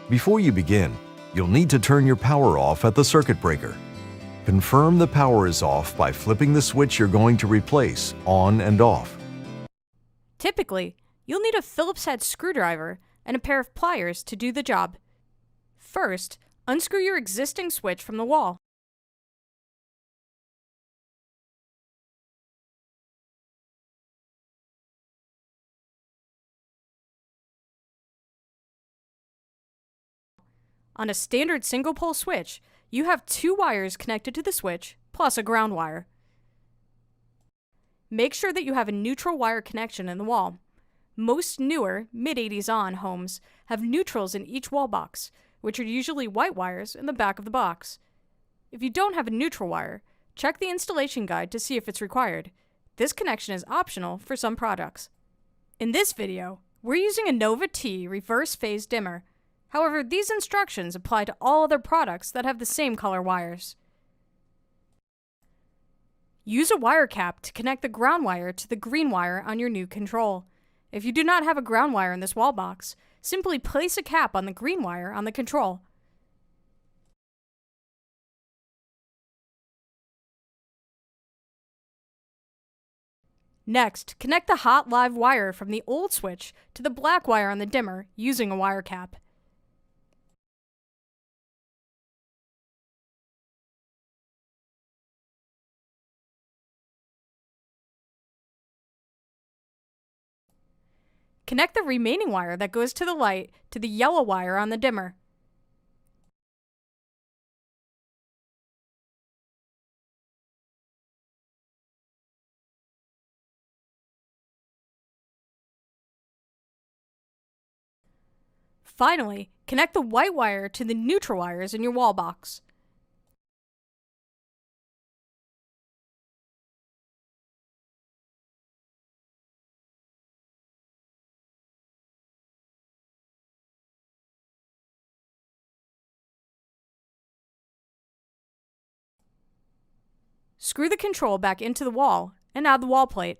Before you begin, you'll need to turn your power off at the circuit breaker. Confirm the power is off by flipping the switch you're going to replace on and off. Typically, you'll need a Phillips head screwdriver and a pair of pliers to do the job. First, unscrew your existing switch from the wall. On a standard single-pole switch, you have 2 wires connected to the switch, plus a ground wire. Make sure that you have a neutral wire connection in the wall. Most newer, mid-80s on homes have neutrals in each wall box, which are usually white wires in the back of the box. If you don't have a neutral wire, check the installation guide to see if it's required. This connection is optional for some products. In this video, we're using a Nova T reverse phase dimmer. However, these instructions apply to all other products that have the same color wires. Use a wire cap to connect the ground wire to the green wire on your new control. If you do not have a ground wire in this wall box, simply place a cap on the green wire on the control. Next, connect the hot live wire from the old switch to the black wire on the dimmer using a wire cap. Connect the remaining wire that goes to the light to the yellow wire on the dimmer. Finally, connect the white wire to the neutral wires in your wall box. Screw the control back into the wall and add the wall plate.